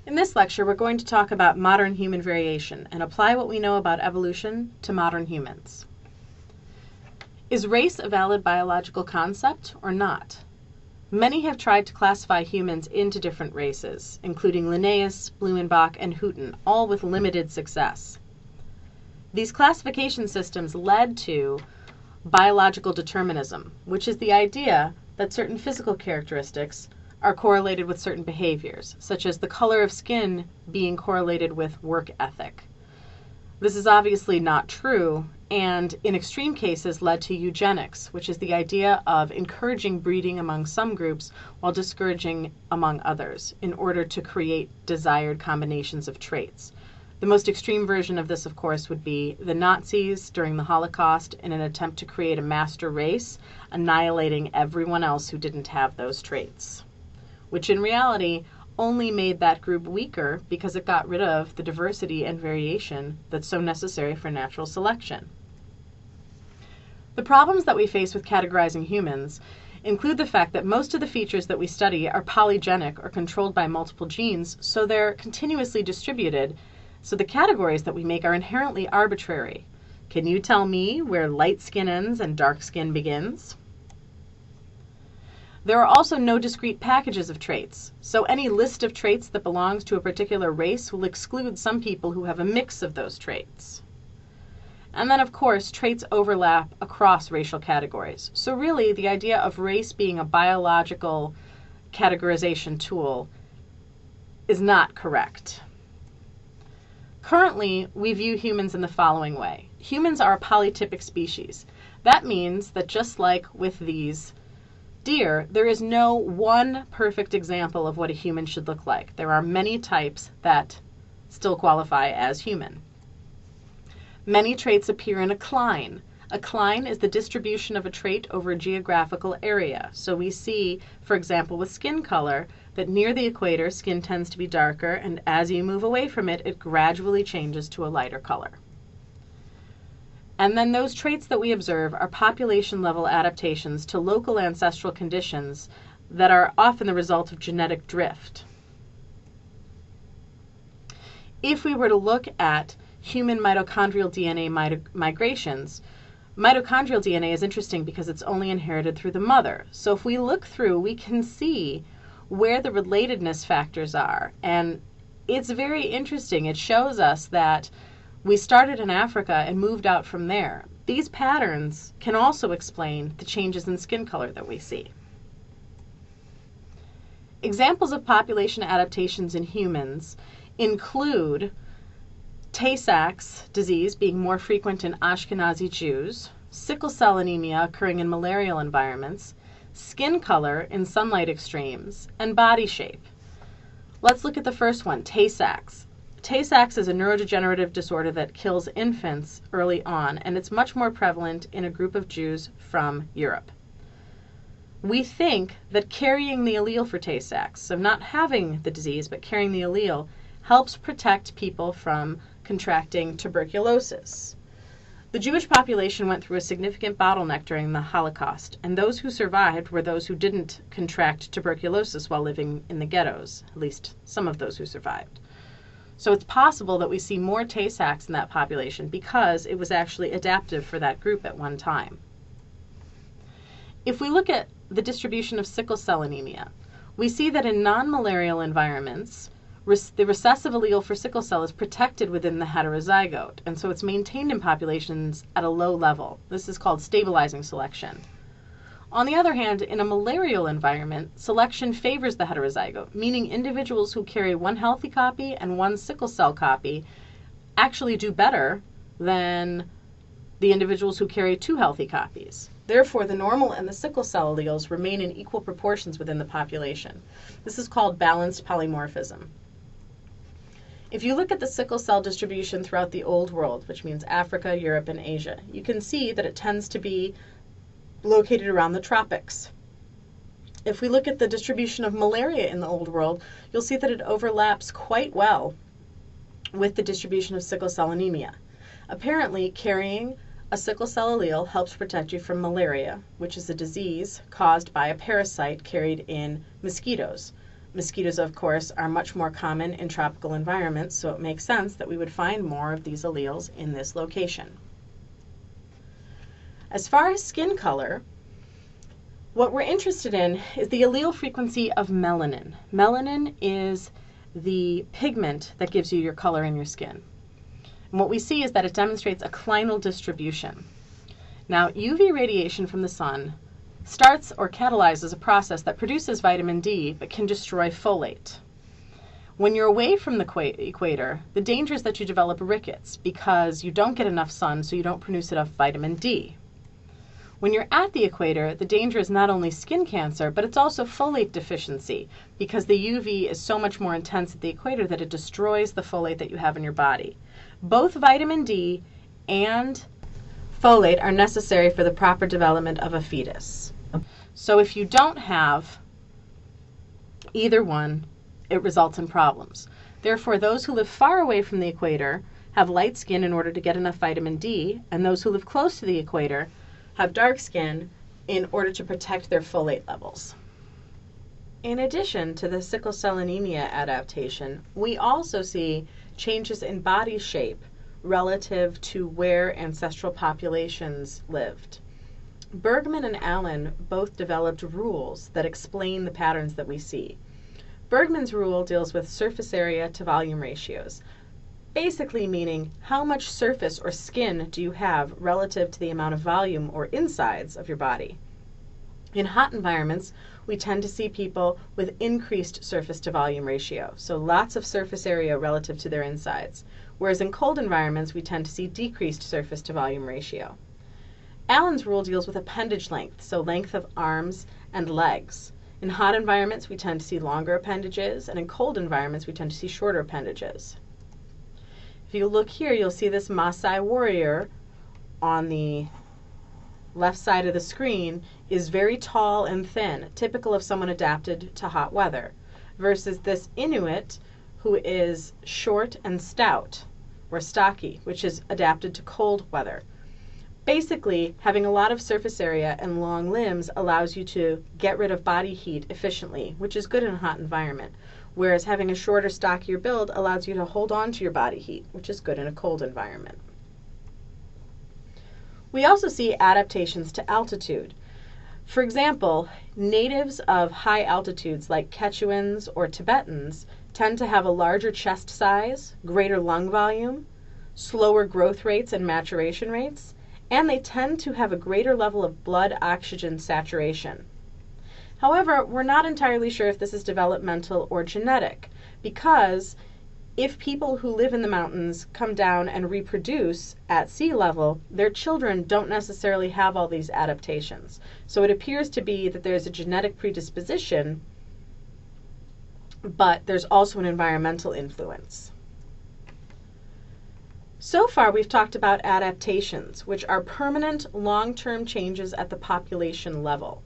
In this lecture, we're going to talk about modern human variation and apply what we know about evolution to modern humans. Is race a valid biological concept or not? Many have tried to classify humans into different races, including Linnaeus, Blumenbach, and Hooton, all with limited success. These classification systems led to biological determinism, which is the idea that certain physical characteristics are correlated with certain behaviors, such as the color of skin being correlated with work ethic. This is obviously not true, and in extreme cases led to eugenics, which is the idea of encouraging breeding among some groups while discouraging among others in order to create desired combinations of traits. The most extreme version of this, of course, would be the Nazis during the Holocaust in an attempt to create a master race, annihilating everyone else who didn't have those traits, which in reality only made that group weaker because it got rid of the diversity and variation that's so necessary for natural selection. The problems that we face with categorizing humans include the fact that most of the features that we study are polygenic or controlled by multiple genes, so they're continuously distributed, so the categories that we make are inherently arbitrary. Can you tell me where light skin ends and dark skin begins? There are also no discrete packages of traits, so any list of traits that belongs to a particular race will exclude some people who have a mix of those traits. And then, of course, traits overlap across racial categories. So really, the idea of race being a biological categorization tool is not correct. Currently, we view humans in the following way. Humans are a polytypic species. That means that just like with these deer, there is no one perfect example of what a human should look like. There are many types that still qualify as human. Many traits appear in a cline. A cline is the distribution of a trait over a geographical area. So we see, for example, with skin color, that near the equator, skin tends to be darker, and as you move away from it, it gradually changes to a lighter color. And then those traits that we observe are population-level adaptations to local ancestral conditions that are often the result of genetic drift. If we were to look at human mitochondrial DNA migrations, mitochondrial DNA is interesting because it's only inherited through the mother. So if we look through, we can see where the relatedness factors are. And it's very interesting. It shows us that we started in Africa and moved out from there. These patterns can also explain the changes in skin color that we see. Examples of population adaptations in humans include Tay-Sachs disease being more frequent in Ashkenazi Jews, sickle cell anemia occurring in malarial environments, skin color in sunlight extremes, and body shape. Let's look at the first one, Tay-Sachs. Tay-Sachs is a neurodegenerative disorder that kills infants early on, and it's much more prevalent in a group of Jews from Europe. We think that carrying the allele for Tay-Sachs, so not having the disease but carrying the allele, helps protect people from contracting tuberculosis. The Jewish population went through a significant bottleneck during the Holocaust, and those who survived were those who didn't contract tuberculosis while living in the ghettos, at least some of those who survived. So it's possible that we see more Tay-Sachs in that population because it was actually adaptive for that group at one time. If we look at the distribution of sickle cell anemia, we see that in non-malarial environments, the recessive allele for sickle cell is protected within the heterozygote, and so it's maintained in populations at a low level. This is called stabilizing selection. On the other hand, in a malarial environment, selection favors the heterozygote, meaning individuals who carry one healthy copy and one sickle cell copy actually do better than the individuals who carry two healthy copies. Therefore, the normal and the sickle cell alleles remain in equal proportions within the population. This is called balanced polymorphism. If you look at the sickle cell distribution throughout the Old World, which means Africa, Europe, and Asia, you can see that it tends to be located around the tropics. If we look at the distribution of malaria in the Old World, you'll see that it overlaps quite well with the distribution of sickle cell anemia. Apparently, carrying a sickle cell allele helps protect you from malaria, which is a disease caused by a parasite carried in mosquitoes. Mosquitoes, of course, are much more common in tropical environments, so it makes sense that we would find more of these alleles in this location. As far as skin color, what we're interested in is the allele frequency of melanin. Melanin is the pigment that gives you your color in your skin. And what we see is that it demonstrates a clinal distribution. Now, UV radiation from the sun starts or catalyzes a process that produces vitamin D but can destroy folate. When you're away from the equator, the danger is that you develop rickets because you don't get enough sun, so you don't produce enough vitamin D. When you're at the equator, the danger is not only skin cancer, but it's also folate deficiency because the UV is so much more intense at the equator that it destroys the folate that you have in your body. Both vitamin D and folate are necessary for the proper development of a fetus. So if you don't have either one, it results in problems. Therefore, those who live far away from the equator have light skin in order to get enough vitamin D, and those who live close to the equator have dark skin in order to protect their folate levels. In addition to the sickle cell anemia adaptation, we also see changes in body shape relative to where ancestral populations lived. Bergman and Allen both developed rules that explain the patterns that we see. Bergman's rule deals with surface area to volume ratios, basically meaning how much surface or skin do you have relative to the amount of volume or insides of your body. In hot environments, we tend to see people with increased surface to volume ratio, so lots of surface area relative to their insides, whereas in cold environments, we tend to see decreased surface to volume ratio. Allen's rule deals with appendage length, so length of arms and legs. In hot environments, we tend to see longer appendages, and in cold environments, we tend to see shorter appendages. If you look here, you'll see this Maasai warrior on the left side of the screen is very tall and thin, typical of someone adapted to hot weather, versus this Inuit who is short and stout, or stocky, which is adapted to cold weather. Basically, having a lot of surface area and long limbs allows you to get rid of body heat efficiently, which is good in a hot environment, whereas having a shorter, stockier build allows you to hold on to your body heat, which is good in a cold environment. We also see adaptations to altitude. For example, natives of high altitudes like Quechuans or Tibetans tend to have a larger chest size, greater lung volume, slower growth rates and maturation rates, and they tend to have a greater level of blood oxygen saturation. However, we're not entirely sure if this is developmental or genetic, because if people who live in the mountains come down and reproduce at sea level, their children don't necessarily have all these adaptations. So it appears to be that there's a genetic predisposition, but there's also an environmental influence. So far, we've talked about adaptations, which are permanent, long-term changes at the population level.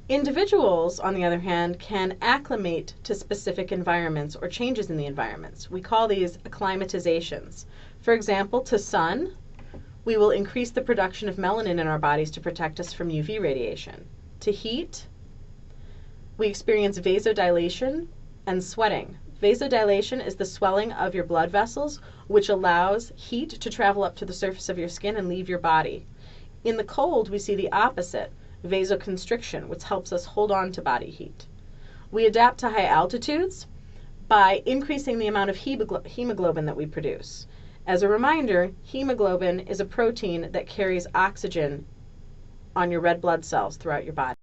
Individuals, on the other hand, can acclimate to specific environments or changes in the environments. We call these acclimatizations. For example, to sun, we will increase the production of melanin in our bodies to protect us from UV radiation. To heat, we experience vasodilation and sweating. Vasodilation is the swelling of your blood vessels, which allows heat to travel up to the surface of your skin and leave your body. In the cold, we see the opposite, vasoconstriction, which helps us hold on to body heat. We adapt to high altitudes by increasing the amount of hemoglobin that we produce. As a reminder, hemoglobin is a protein that carries oxygen on your red blood cells throughout your body.